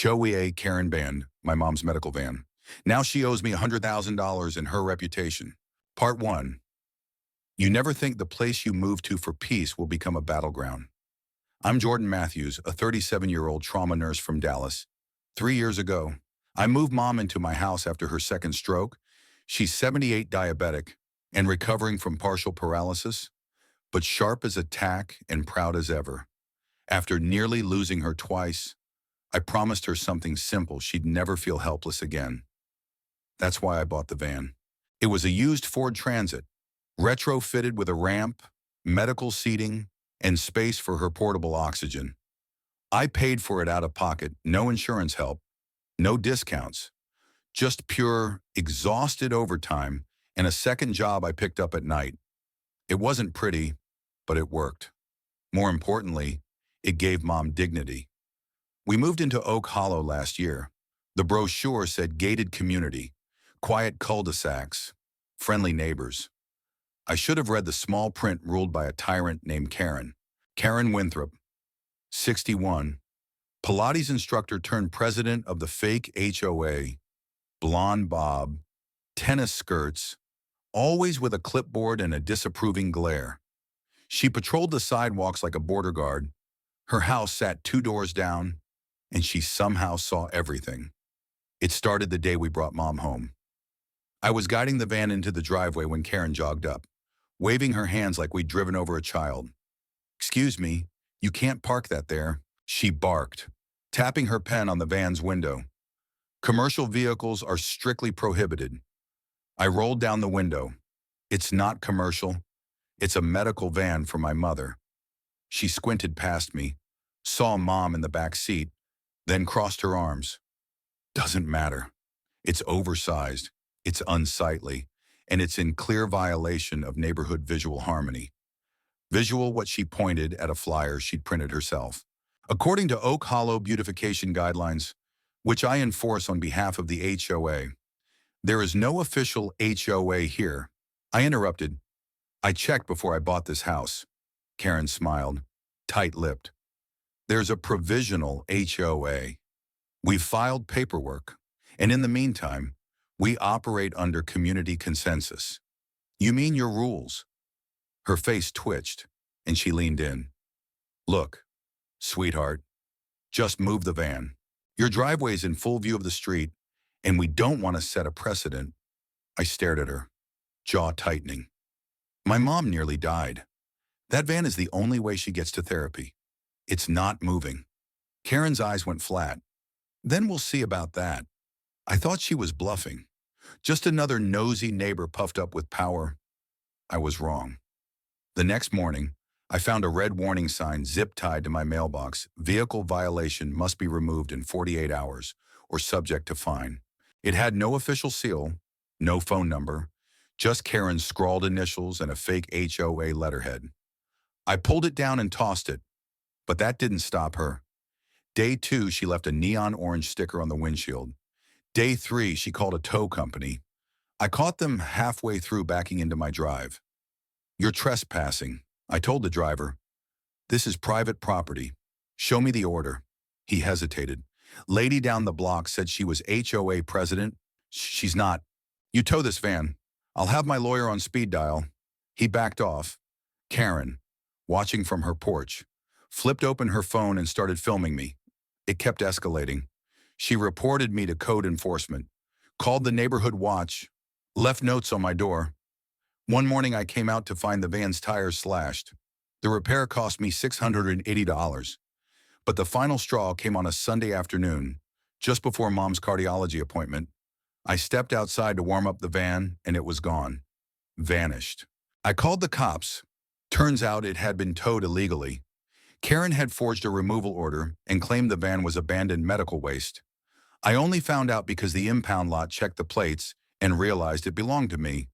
HOA Karen banned my mom's medical van. Now she owes me $100,000 in her reputation. Part 1. You never think the place you move to for peace will become a battleground. I'm Jordan Matthews, a 37-year-old trauma nurse from Dallas. 3 years ago, I moved mom into my house after her second stroke. She's 78, diabetic, and recovering from partial paralysis, but sharp as a tack and proud as ever. After nearly losing her twice, I promised her something simple: she'd never feel helpless again. That's why I bought the van. It was a used Ford Transit, retrofitted with a ramp, medical seating, and space for her portable oxygen. I paid for it out of pocket, no insurance help, no discounts, just pure, exhausted overtime and a second job I picked up at night. It wasn't pretty, but it worked. More importantly, it gave mom dignity. We moved into Oak Hollow last year. The brochure said gated community, quiet cul-de-sacs, friendly neighbors. I should have read the small print ruled by a tyrant named Karen. Karen Winthrop, 61, Pilates instructor turned president of the fake HOA, blonde bob, tennis skirts, always with a clipboard and a disapproving glare. She patrolled the sidewalks like a border guard. Her house sat 2 doors down, and she somehow saw everything. It started the day we brought mom home. I was guiding the van into the driveway when Karen jogged up, waving her hands like we'd driven over a child. "Excuse me, you can't park that there," she barked, tapping her pen on the van's window. "Commercial vehicles are strictly prohibited." I rolled down the window. "It's not commercial. It's a medical van for my mother." She squinted past me, saw mom in the back seat, then crossed her arms. "Doesn't matter. It's oversized, it's unsightly, and it's in clear violation of neighborhood visual harmony." Visual what she pointed at a flyer she'd printed herself. According to Oak Hollow beautification guidelines, which I enforce on behalf of the HOA, there is no official HOA here. I interrupted. "I checked before I bought this house." Karen smiled, tight-lipped. "There's a provisional HOA. We've filed paperwork, and in the meantime, we operate under community consensus." "You mean your rules?" Her face twitched, and she leaned in. "Look, sweetheart, just move the van. Your driveway's in full view of the street, and we don't want to set a precedent." I stared at her, jaw tightening. My mom nearly died. That van is the only way she gets to therapy. It's not moving. Karen's eyes went flat. "Then we'll see about that." I thought she was bluffing. Just another nosy neighbor puffed up with power. I was wrong. The next morning, I found a red warning sign zip-tied to my mailbox: "Vehicle violation must be removed in 48 hours or subject to fine." It had no official seal, no phone number, just Karen's scrawled initials and a fake HOA letterhead. I pulled it down and tossed it, but that didn't stop her. Day 2, she left a neon orange sticker on the windshield. Day 3, she called a tow company. I caught them halfway through backing into my drive. "You're trespassing," I told the driver. "This is private property. Show me the order." He hesitated. "Lady down the block said she was HOA president." "She's not." "You tow this van. I'll have my lawyer on speed dial." He backed off. Karen, watching from her porch, flipped open her phone and started filming me. It kept escalating. She reported me to code enforcement, called the neighborhood watch, left notes on my door. One morning I came out to find the van's tires slashed. The repair cost me $680. But the final straw came on a Sunday afternoon, just before mom's cardiology appointment. I stepped outside to warm up the van, and it was gone. Vanished. I called the cops. Turns out it had been towed illegally. Karen had forged a removal order and claimed the van was abandoned medical waste. I only found out because the impound lot checked the plates and realized it belonged to me.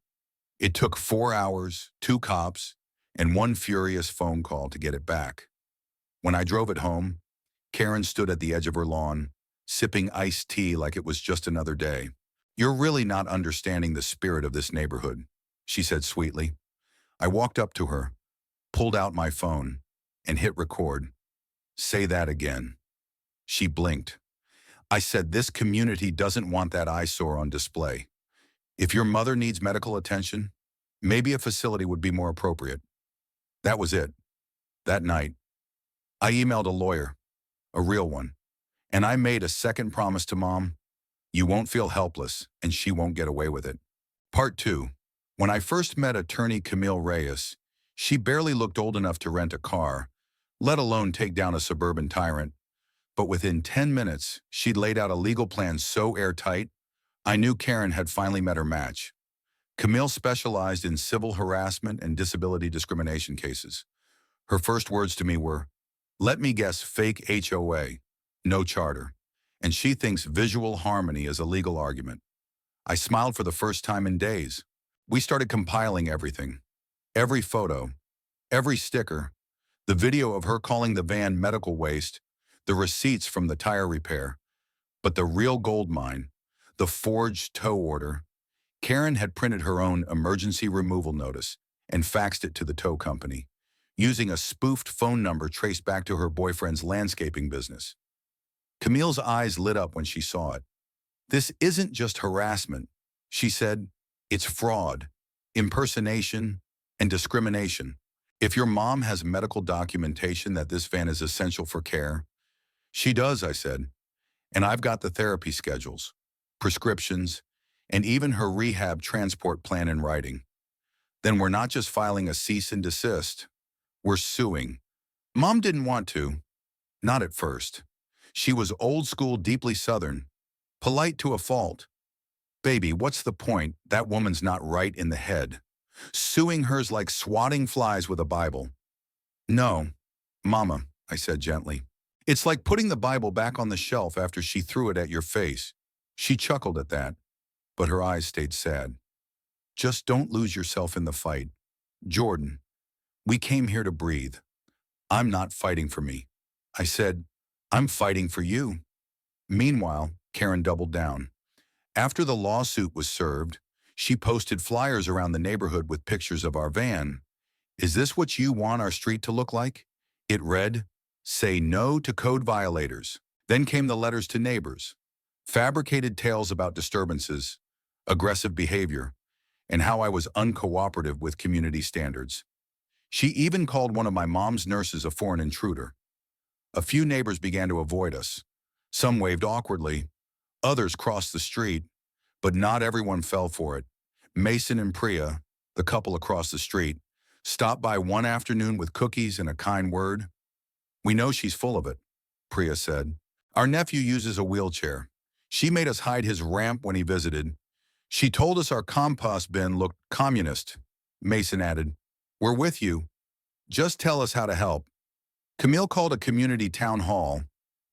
It took 4 hours, 2 cops, and 1 furious phone call to get it back. When I drove it home, Karen stood at the edge of her lawn, sipping iced tea like it was just another day. "You're really not understanding the spirit of this neighborhood," she said sweetly. I walked up to her, pulled out my phone, and hit record. "Say that again." She blinked. I said, this community doesn't want that eyesore on display. If your mother needs medical attention, maybe a facility would be more appropriate. That was it. That night, I emailed a lawyer, a real one, and I made a second promise to Mom. You won't feel helpless, and she won't get away with it. Part 2. When I first met attorney Camille Reyes, she barely looked old enough to rent a car, let alone take down a suburban tyrant. But within 10 minutes, she'd laid out a legal plan so airtight, I knew Karen had finally met her match. Camille specialized in civil harassment and disability discrimination cases. Her first words to me were, let me guess, fake HOA, no charter. And she thinks visual harmony is a legal argument. I smiled for the first time in days. We started compiling everything. Every photo, every sticker, the video of her calling the van medical waste, the receipts from the tire repair. But the real gold mine, the forged tow order, Karen had printed her own emergency removal notice and faxed it to the tow company, using a spoofed phone number traced back to her boyfriend's landscaping business. Camille's eyes lit up when she saw it. This isn't just harassment, she said. It's fraud, impersonation, and discrimination. If your mom has medical documentation that this van is essential for care, she does, I said. And I've got the therapy schedules, prescriptions, and even her rehab transport plan in writing. Then we're not just filing a cease and desist, we're suing. Mom didn't want to, not at first. She was old school, deeply Southern, polite to a fault. Baby, what's the point? That woman's not right in the head. Suing her's like swatting flies with a Bible. No, Mama, I said gently. It's like putting the Bible back on the shelf after she threw it at your face. She chuckled at that, but her eyes stayed sad. Just don't lose yourself in the fight. Jordan, we came here to breathe. I'm not fighting for me. I said, I'm fighting for you. Meanwhile, Karen doubled down. After the lawsuit was served, she posted flyers around the neighborhood with pictures of our van. Is this what you want our street to look like? It read, say no to code violators. Then came the letters to neighbors. Fabricated tales about disturbances, aggressive behavior, and how I was uncooperative with community standards. She even called one of my mom's nurses a foreign intruder. A few neighbors began to avoid us. Some waved awkwardly, others crossed the street, but not everyone fell for it. Mason and Priya, the couple across the street, stopped by one afternoon with cookies and a kind word. We know she's full of it, Priya said. Our nephew uses a wheelchair. She made us hide his ramp when he visited. She told us our compost bin looked communist, Mason added. We're with you. Just tell us how to help. Camille called a community town hall.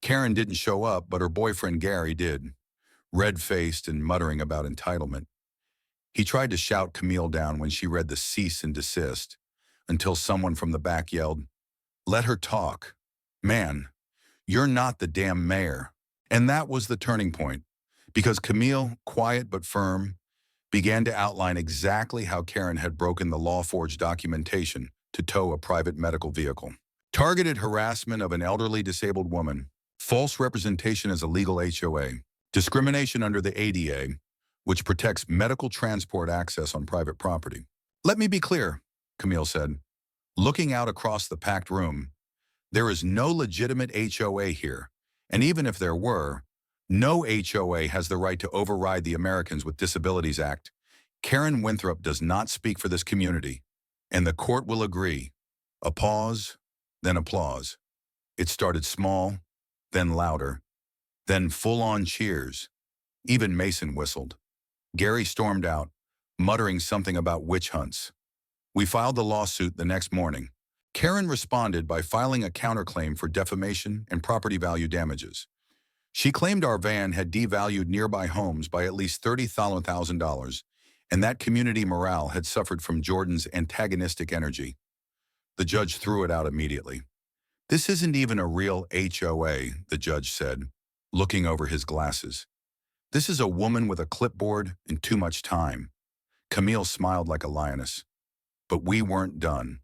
Karen didn't show up, but her boyfriend Gary did, red-faced and muttering about entitlement. He tried to shout Camille down when she read the cease and desist, until someone from the back yelled, let her talk. Man, you're not the damn mayor. And that was the turning point, because Camille, quiet but firm, began to outline exactly how Karen had broken the law-forged documentation to tow a private medical vehicle. Targeted harassment of an elderly disabled woman, false representation as a legal HOA, discrimination under the ADA, which protects medical transport access on private property. Let me be clear, Camille said, looking out across the packed room. There is no legitimate HOA here, and even if there were, no HOA has the right to override the Americans with Disabilities Act. Karen Winthrop does not speak for this community, and the court will agree. A pause, then applause. It started small, then louder, then full-on cheers. Even Mason whistled. Gary stormed out, muttering something about witch hunts. We filed the lawsuit the next morning. Karen responded by filing a counterclaim for defamation and property value damages. She claimed our van had devalued nearby homes by at least $30,000, and that community morale had suffered from Jordan's antagonistic energy. The judge threw it out immediately. This isn't even a real HOA, the judge said, looking over his glasses. This is a woman with a clipboard and too much time. Camille smiled like a lioness. But we weren't done.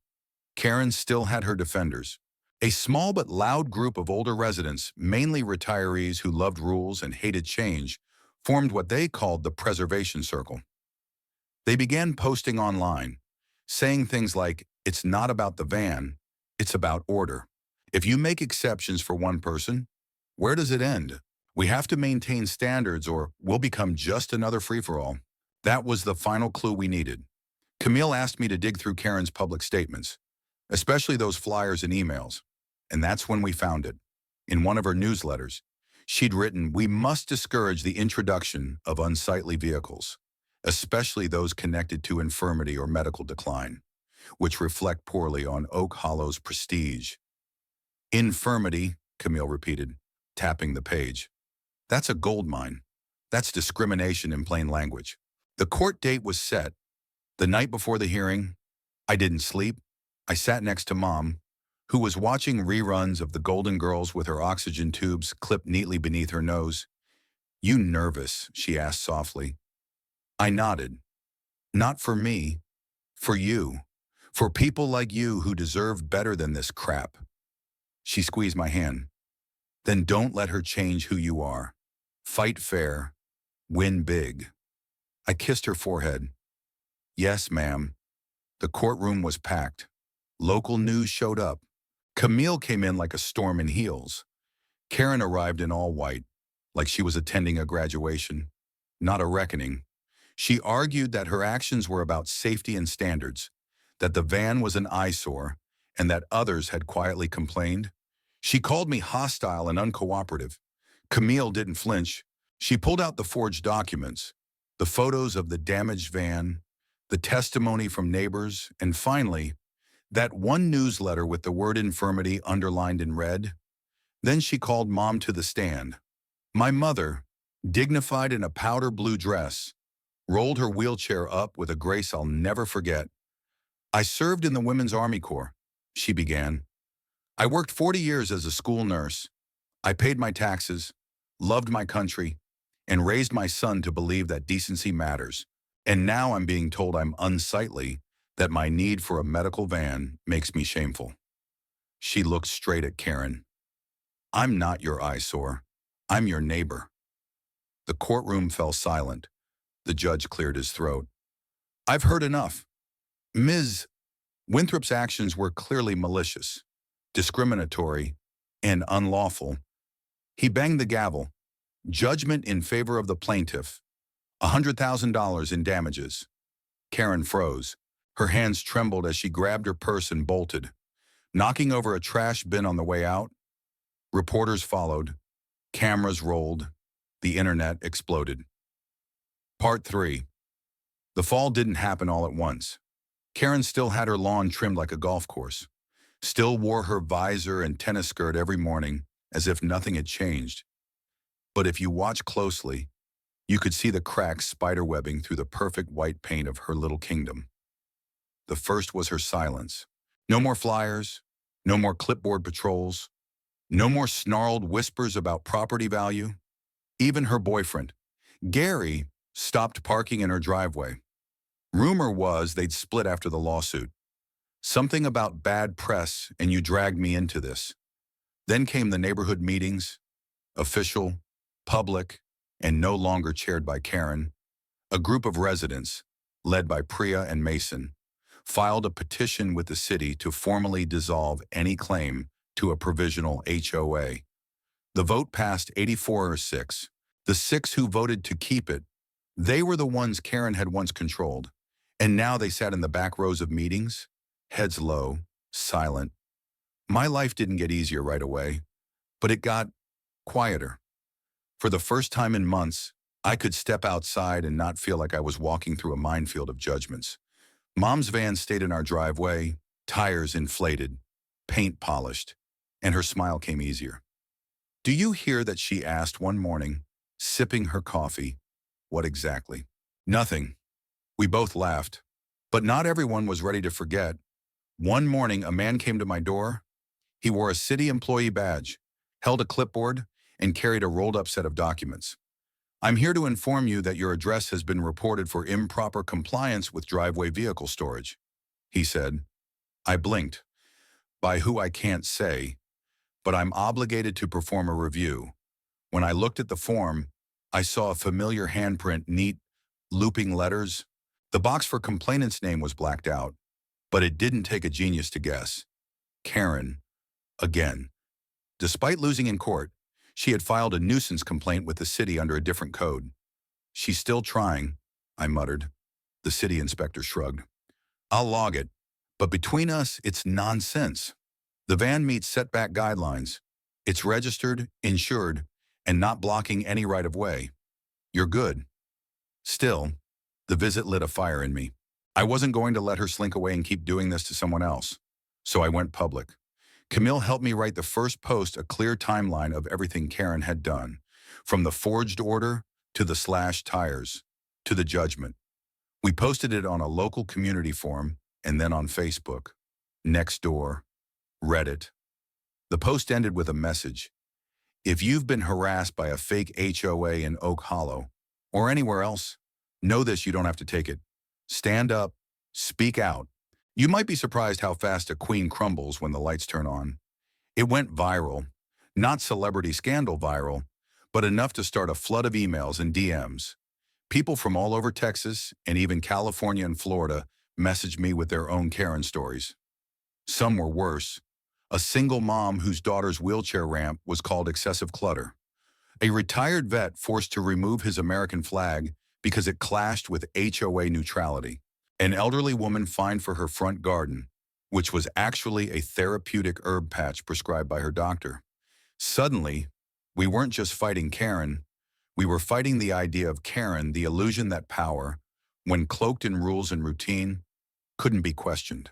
Karen still had her defenders. A small but loud group of older residents, mainly retirees who loved rules and hated change, formed what they called the Preservation Circle. They began posting online, saying things like, "It's not about the van, it's about order. If you make exceptions for one person, where does it end? We have to maintain standards or we'll become just another free-for-all." That was the final clue we needed. Camille asked me to dig through Karen's public statements, especially those flyers and emails. And that's when we found it. In one of her newsletters, she'd written, "We must discourage the introduction of unsightly vehicles, especially those connected to infirmity or medical decline, which reflect poorly on Oak Hollow's prestige." Infirmity, Camille repeated, tapping the page. That's a gold mine. That's discrimination in plain language. The court date was set. The night before the hearing, I didn't sleep. I sat next to Mom, who was watching reruns of The Golden Girls with her oxygen tubes clipped neatly beneath her nose. "You nervous?" she asked softly. I nodded. "Not for me. For you. For people like you who deserve better than this crap." She squeezed my hand. "Then don't let her change who you are. Fight fair. Win big." I kissed her forehead. "Yes, ma'am." The courtroom was packed. Local news showed up. Camille came in like a storm in heels. Karen arrived in all white, like she was attending a graduation, not a reckoning. She argued that her actions were about safety and standards, that the van was an eyesore, and that others had quietly complained. She called me hostile and uncooperative. Camille didn't flinch. She pulled out the forged documents, the photos of the damaged van, the testimony from neighbors, and finally, that one newsletter with the word infirmity underlined in red. Then she called Mom to the stand. My mother, dignified in a powder blue dress, rolled her wheelchair up with a grace I'll never forget. "I served in the Women's Army Corps," she began. "I worked 40 years as a school nurse. I paid my taxes, loved my country, and raised my son to believe that decency matters. And now I'm being told I'm unsightly, that my need for a medical van makes me shameful." She looked straight at Karen. "I'm not your eyesore. I'm your neighbor." The courtroom fell silent. The judge cleared his throat. "I've heard enough. Ms. Winthrop's actions were clearly malicious, discriminatory, and unlawful." He banged the gavel. "Judgment in favor of the plaintiff. $100,000 in damages." Karen froze. Her hands trembled as she grabbed her purse and bolted, knocking over a trash bin on the way out. Reporters followed. Cameras rolled. The internet exploded. Part 3. The fall didn't happen all at once. Karen still had her lawn trimmed like a golf course, still wore her visor and tennis skirt every morning as if nothing had changed. But if you watch closely, you could see the cracks spiderwebbing through the perfect white paint of her little kingdom. The first was her silence. No more flyers, no more clipboard patrols, no more snarled whispers about property value. Even her boyfriend, Gary, stopped parking in her driveway. Rumor was they'd split after the lawsuit. Something about bad press and you dragged me into this. Then came the neighborhood meetings, official, public, and no longer chaired by Karen. A group of residents, led by Priya and Mason, filed a petition with the city to formally dissolve any claim to a provisional HOA. The vote passed 84-6. The 6 who voted to keep it, they were the ones Karen had once controlled. And now they sat in the back rows of meetings, heads low, silent. My life didn't get easier right away, but it got quieter. For the first time in months, I could step outside and not feel like I was walking through a minefield of judgments. Mom's van stayed in our driveway, tires inflated, paint polished, and her smile came easier. "Do you hear that?" she asked one morning, sipping her coffee. "What exactly?" "Nothing." We both laughed. But not everyone was ready to forget. One morning, a man came to my door. He wore a city employee badge, held a clipboard, and carried a rolled-up set of documents. "I'm here to inform you that your address has been reported for improper compliance with driveway vehicle storage," he said. I blinked. By who I can't say, but I'm obligated to perform a review. When I looked at the form, I saw a familiar handprint, neat, looping letters. The box for complainant's name was blacked out, but it didn't take a genius to guess. Karen, again. Despite losing in court, she had filed a nuisance complaint with the city under a different code. She's still trying, I muttered. The city inspector shrugged. I'll log it, but between us, it's nonsense. The van meets setback guidelines. It's registered, insured, and not blocking any right-of-way. You're good. Still, the visit lit a fire in me. I wasn't going to let her slink away and keep doing this to someone else. So I went public. Camille helped me write the first post, a clear timeline of everything Karen had done, from the forged order to the slashed tires, to the judgment. We posted it on a local community forum and then on Facebook, Nextdoor, Reddit. The post ended with a message. If you've been harassed by a fake HOA in Oak Hollow or anywhere else, know this, you don't have to take it. Stand up, speak out. You might be surprised how fast a queen crumbles when the lights turn on. It went viral, not celebrity scandal viral, but enough to start a flood of emails and DMs. People from all over Texas and even California and Florida messaged me with their own Karen stories. Some were worse. A single mom whose daughter's wheelchair ramp was called excessive clutter. A retired vet forced to remove his American flag because it clashed with HOA neutrality. An elderly woman fined for her front garden, which was actually a therapeutic herb patch prescribed by her doctor. Suddenly, we weren't just fighting Karen, we were fighting the idea of Karen, the illusion that power, when cloaked in rules and routine, couldn't be questioned.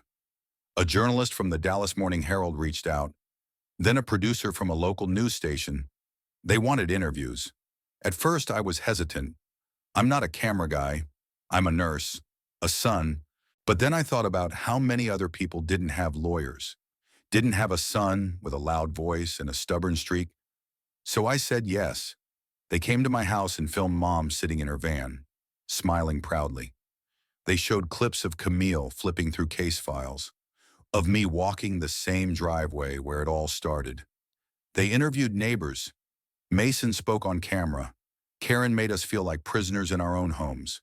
A journalist from the Dallas Morning Herald reached out, then a producer from a local news station. They wanted interviews. At first, I was hesitant. I'm not a camera guy. I'm a nurse, a son. But then I thought about how many other people didn't have lawyers, didn't have a son with a loud voice and a stubborn streak. So I said yes. They came to my house and filmed Mom sitting in her van, smiling proudly. They showed clips of Camille flipping through case files, of me walking the same driveway where it all started. They interviewed neighbors. Mason spoke on camera. Karen made us feel like prisoners in our own homes.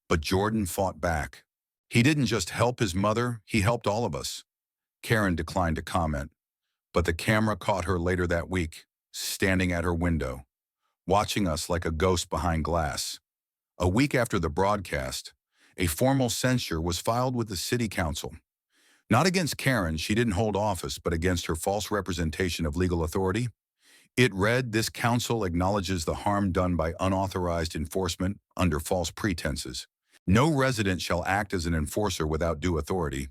But Jordan fought back. He didn't just help his mother, he helped all of us. Karen declined to comment, but the camera caught her later that week, standing at her window, watching us like a ghost behind glass. A week after the broadcast, a formal censure was filed with the city council. Not against Karen, she didn't hold office, but against her false representation of legal authority. It read, "This council acknowledges the harm done by unauthorized enforcement under false pretenses. No resident shall act as an enforcer without due authority."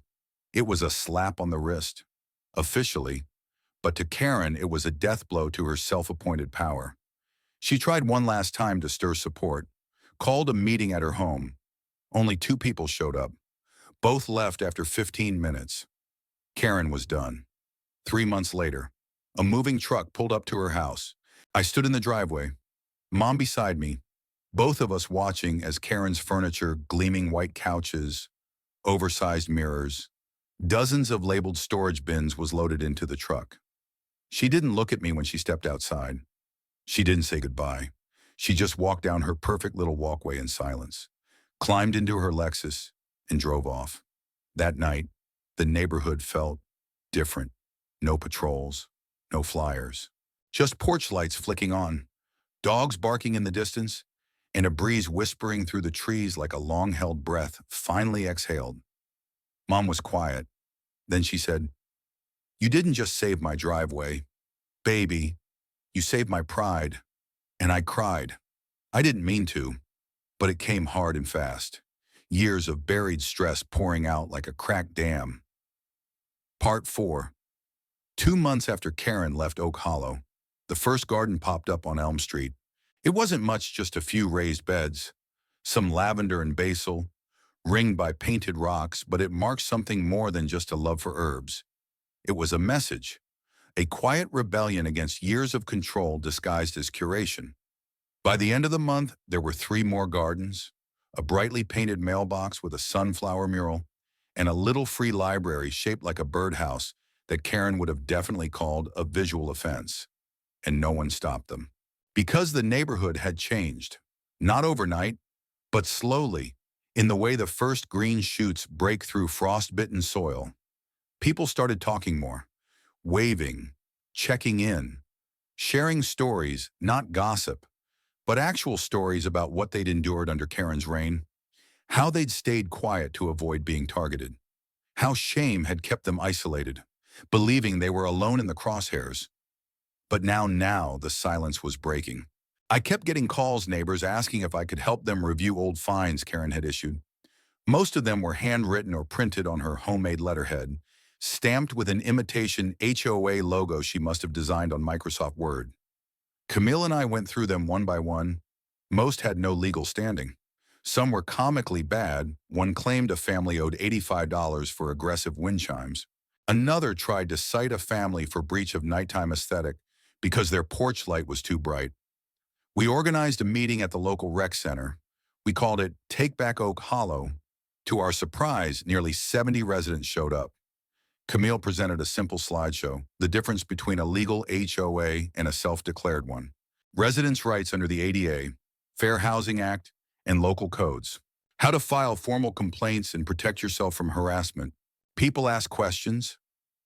It was a slap on the wrist, officially, but to Karen it was a death blow to her self-appointed power. She tried one last time to stir support, called a meeting at her home. Only 2 people showed up. Both left after 15 minutes. Karen was done. 3 months later, a moving truck pulled up to her house. I stood in the driveway, Mom beside me, both of us watching as Karen's furniture, gleaming white couches, oversized mirrors, dozens of labeled storage bins was loaded into the truck. She didn't look at me when she stepped outside. She didn't say goodbye. She just walked down her perfect little walkway in silence, climbed into her Lexus, and drove off. That night, the neighborhood felt different. No patrols, no flyers, just porch lights flicking on, dogs barking in the distance, and a breeze whispering through the trees like a long-held breath finally exhaled. Mom was quiet. Then she said, "You didn't just save my driveway. Baby, you saved my pride." And I cried. I didn't mean to, but it came hard and fast. Years of buried stress pouring out like a cracked dam. Part 4. 2 months after Karen left Oak Hollow, the first garden popped up on Elm Street. It wasn't much, just a few raised beds, some lavender and basil, ringed by painted rocks, but it marked something more than just a love for herbs. It was a message, a quiet rebellion against years of control disguised as curation. By the end of the month, there were 3 more gardens, a brightly painted mailbox with a sunflower mural, and a little free library shaped like a birdhouse that Karen would have definitely called a visual offense, and no one stopped them. Because the neighborhood had changed, not overnight, but slowly, in the way the first green shoots break through frost-bitten soil, people started talking more, waving, checking in, sharing stories, not gossip, but actual stories about what they'd endured under Karen's reign, how they'd stayed quiet to avoid being targeted, how shame had kept them isolated, believing they were alone in the crosshairs. But now the silence was breaking. I kept getting calls, neighbors asking if I could help them review old fines Karen had issued. Most of them were handwritten or printed on her homemade letterhead, stamped with an imitation HOA logo she must have designed on Microsoft Word. Camille and I went through them one by one. Most had no legal standing. Some were comically bad. One claimed a family owed $85 for aggressive wind chimes. Another tried to cite a family for breach of nighttime aesthetic because their porch light was too bright. We organized a meeting at the local rec center. We called it Take Back Oak Hollow. To our surprise, nearly 70 residents showed up. Camille presented a simple slideshow, the difference between a legal HOA and a self-declared one, residents' rights under the ADA, Fair Housing Act, and local codes, how to file formal complaints and protect yourself from harassment. People asked questions,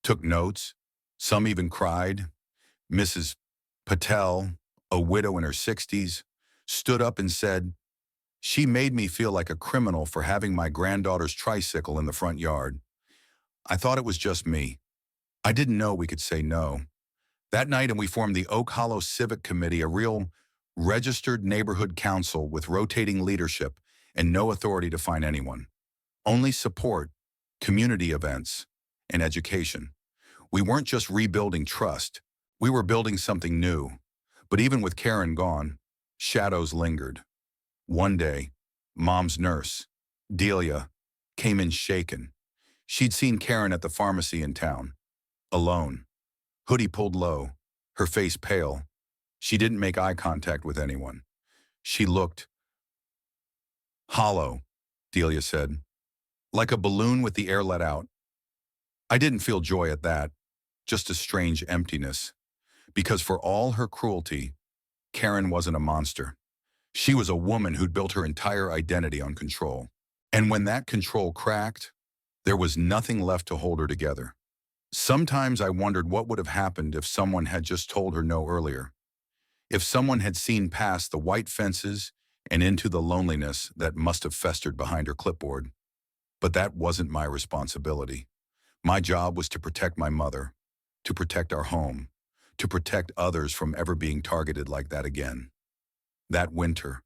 took notes, some even cried. Mrs. Patel, a widow in her 60s, stood up and said, "She made me feel like a criminal for having my granddaughter's tricycle in the front yard. I thought it was just me. I didn't know we could say no." That night, and we formed the Oak Hollow Civic Committee, a real registered neighborhood council with rotating leadership and no authority to fine anyone. Only support, community events, and education. We weren't just rebuilding trust. We were building something new. But even with Karen gone, shadows lingered. One day, Mom's nurse, Delia, came in shaken. She'd seen Karen at the pharmacy in town, alone, hoodie pulled low, her face pale. She didn't make eye contact with anyone. She looked hollow, Delia said, like a balloon with the air let out. I didn't feel joy at that, just a strange emptiness. Because for all her cruelty, Karen wasn't a monster. She was a woman who'd built her entire identity on control. And when that control cracked, there was nothing left to hold her together. Sometimes I wondered what would have happened if someone had just told her no earlier. If someone had seen past the white fences and into the loneliness that must have festered behind her clipboard. But that wasn't my responsibility. My job was to protect my mother, to protect our home, to protect others from ever being targeted like that again. That winter,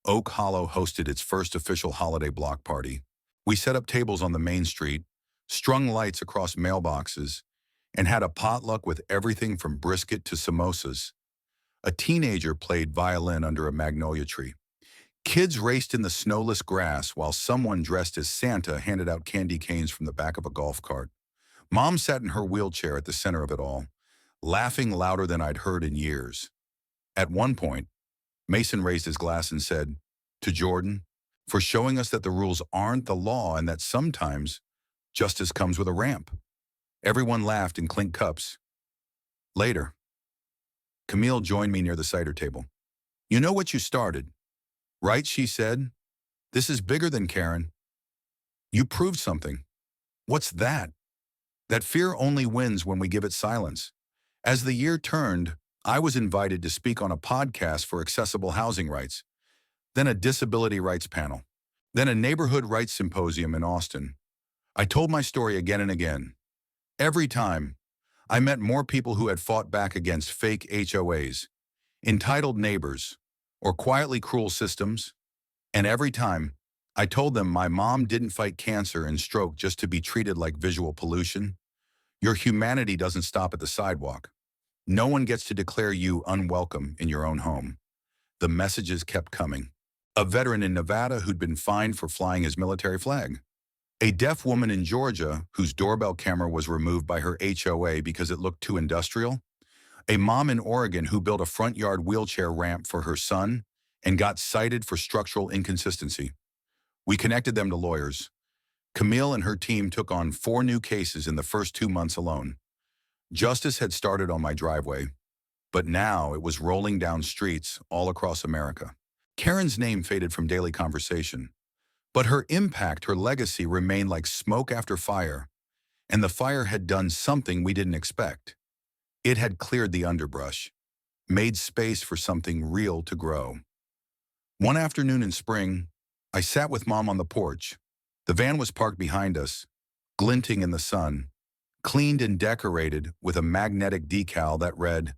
Oak Hollow hosted its first official holiday block party. We set up tables on the main street, strung lights across mailboxes, and had a potluck with everything from brisket to samosas. A teenager played violin under a magnolia tree. Kids raced in the snowless grass while someone dressed as Santa handed out candy canes from the back of a golf cart. Mom sat in her wheelchair at the center of it all, laughing louder than I'd heard in years. At one point, Mason raised his glass and said, "To Jordan, for showing us that the rules aren't the law and that sometimes justice comes with a ramp." Everyone laughed and clinked cups. Later, Camille joined me near the cider table. "You know what you started, right?" she said. "This is bigger than Karen. You proved something." "What's that?" "That fear only wins when we give it silence." As the year turned, I was invited to speak on a podcast for accessible housing rights, then a disability rights panel, then a neighborhood rights symposium in Austin. I told my story again and again. Every time, I met more people who had fought back against fake HOAs, entitled neighbors, or quietly cruel systems. And every time, I told them my mom didn't fight cancer and stroke just to be treated like visual pollution. Your humanity doesn't stop at the sidewalk. No one gets to declare you unwelcome in your own home. The messages kept coming. A veteran in Nevada who'd been fined for flying his military flag. A deaf woman in Georgia whose doorbell camera was removed by her HOA because it looked too industrial. A mom in Oregon who built a front yard wheelchair ramp for her son and got cited for structural inconsistency. We connected them to lawyers. Camille and her team took on 4 new cases in the first 2 months alone. Justice had started on my driveway, but now it was rolling down streets all across America. Karen's name faded from daily conversation, but her impact, her legacy remained like smoke after fire, and the fire had done something we didn't expect. It had cleared the underbrush, made space for something real to grow. One afternoon in spring, I sat with Mom on the porch. The van was parked behind us, glinting in the sun, cleaned and decorated with a magnetic decal that read,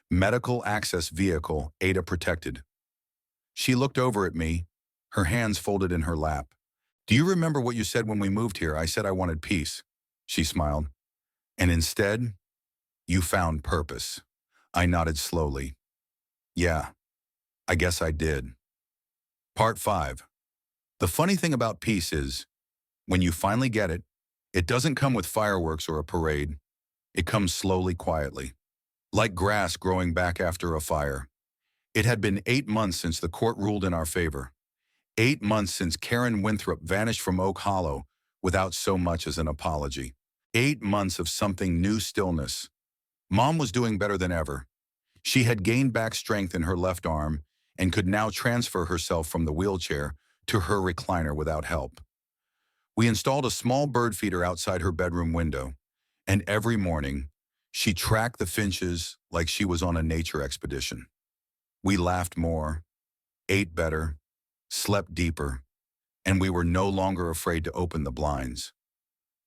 Medical Access Vehicle, ADA Protected. She looked over at me, her hands folded in her lap. "Do you remember what you said when we moved here? I said I wanted peace." She smiled. "And instead, you found purpose." I nodded slowly. "Yeah, I guess I did." Part 5. The funny thing about peace is, when you finally get it, it doesn't come with fireworks or a parade. It comes slowly, quietly, like grass growing back after a fire. It had been 8 months since the court ruled in our favor. 8 months since Karen Winthrop vanished from Oak Hollow without so much as an apology. 8 months of something new stillness. Mom was doing better than ever. She had gained back strength in her left arm and could now transfer herself from the wheelchair to her recliner without help. We installed a small bird feeder outside her bedroom window, and every morning, she tracked the finches like she was on a nature expedition. We laughed more, ate better, slept deeper, and we were no longer afraid to open the blinds.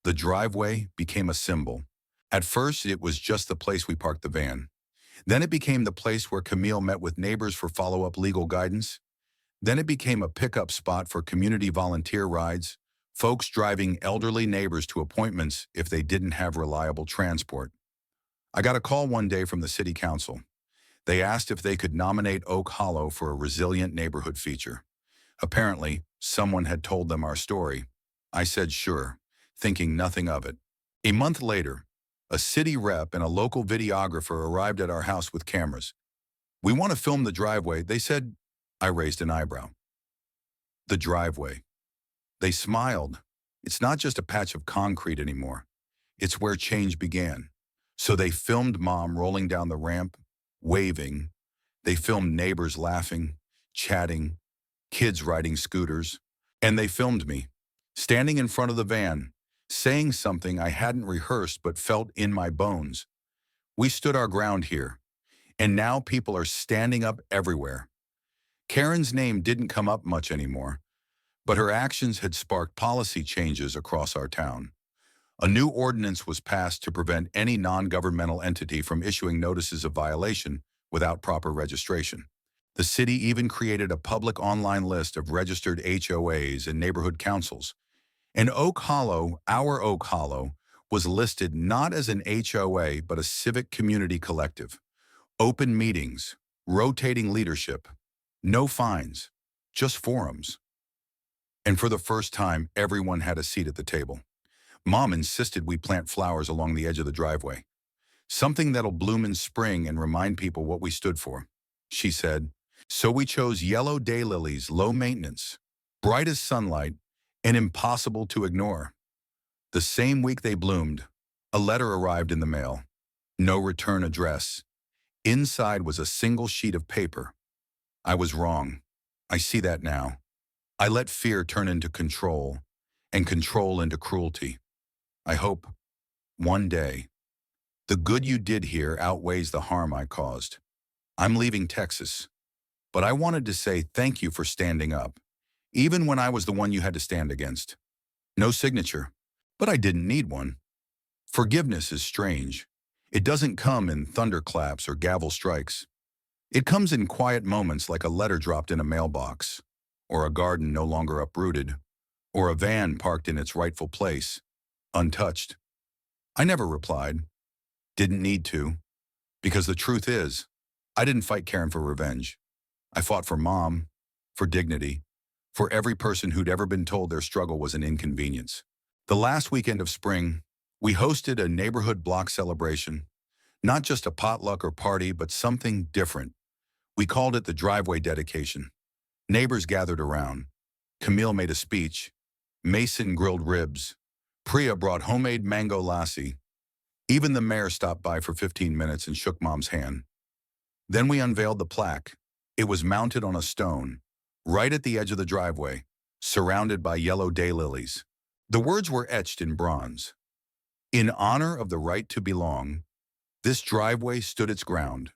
The driveway became a symbol. At first, it was just the place we parked the van. Then it became the place where Camille met with neighbors for follow-up legal guidance. Then it became a pickup spot for community volunteer rides, folks driving elderly neighbors to appointments if they didn't have reliable transport. I got a call one day from the city council. They asked if they could nominate Oak Hollow for a resilient neighborhood feature. Apparently, someone had told them our story. I said sure, thinking nothing of it. A month later, a city rep and a local videographer arrived at our house with cameras. "We want to film the driveway," they said. I raised an eyebrow. The driveway. They smiled. It's not just a patch of concrete anymore. It's where change began. So they filmed Mom rolling down the ramp, waving. They filmed neighbors laughing, chatting, kids riding scooters. And they filmed me, standing in front of the van, saying something I hadn't rehearsed but felt in my bones. We stood our ground here, and now people are standing up everywhere. Karen's name didn't come up much anymore, but her actions had sparked policy changes across our town. A new ordinance was passed to prevent any non-governmental entity from issuing notices of violation without proper registration. The city even created a public online list of registered HOAs and neighborhood councils. And Oak Hollow, our Oak Hollow, was listed not as an HOA but a civic community collective. Open meetings, rotating leadership, no fines, just forums. And for the first time, everyone had a seat at the table. Mom insisted we plant flowers along the edge of the driveway. "Something that'll bloom in spring and remind people what we stood for," she said. So we chose yellow daylilies, low maintenance, bright as sunlight, and impossible to ignore. The same week they bloomed, a letter arrived in the mail. No return address. Inside was a single sheet of paper. I was wrong. I see that now. I let fear turn into control, and control into cruelty. I hope, one day, the good you did here outweighs the harm I caused. I'm leaving Texas, but I wanted to say thank you for standing up, even when I was the one you had to stand against. No signature, but I didn't need one. Forgiveness is strange. It doesn't come in thunderclaps or gavel strikes. It comes in quiet moments like a letter dropped in a mailbox, or a garden no longer uprooted, or a van parked in its rightful place, untouched. I never replied. Didn't need to. Because the truth is, I didn't fight Karen for revenge. I fought for Mom, for dignity, for every person who'd ever been told their struggle was an inconvenience. The last weekend of spring, we hosted a neighborhood block celebration. Not just a potluck or party, but something different. We called it the driveway dedication. Neighbors gathered around. Camille made a speech. Mason grilled ribs. Priya brought homemade mango lassi. Even the mayor stopped by for 15 minutes and shook Mom's hand. Then we unveiled the plaque. It was mounted on a stone, right at the edge of the driveway, surrounded by yellow daylilies. The words were etched in bronze. In honor of the right to belong, this driveway stood its ground.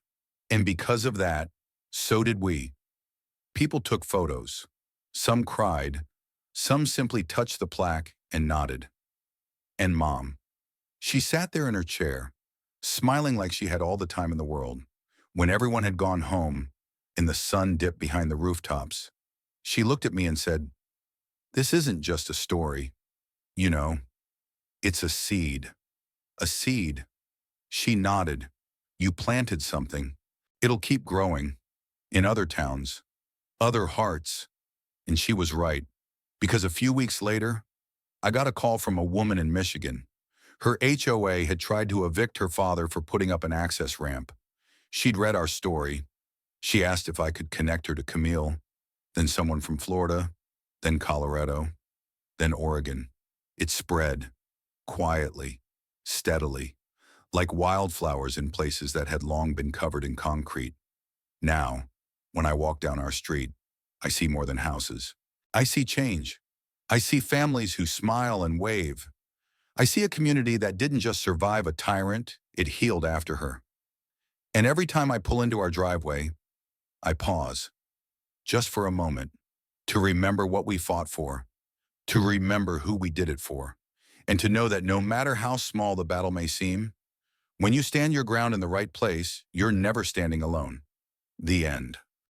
And because of that, so did we. People took photos. Some cried. Some simply touched the plaque and nodded. And Mom, she sat there in her chair, smiling like she had all the time in the world. When everyone had gone home and the sun dipped behind the rooftops, she looked at me and said, "This isn't just a story. You know, it's a seed." A seed. She nodded. "You planted something. It'll keep growing. In other towns, other hearts." And she was right, because a few weeks later, I got a call from a woman in Michigan. Her HOA had tried to evict her father for putting up an access ramp. She'd read our story. She asked if I could connect her to Camille, then someone from Florida, then Colorado, then Oregon. It spread, quietly, steadily, like wildflowers in places that had long been covered in concrete. Now, when I walk down our street, I see more than houses. I see change. I see families who smile and wave. I see a community that didn't just survive a tyrant, it healed after her. And every time I pull into our driveway, I pause, just for a moment, to remember what we fought for, to remember who we did it for, and to know that no matter how small the battle may seem, when you stand your ground in the right place, you're never standing alone. The end.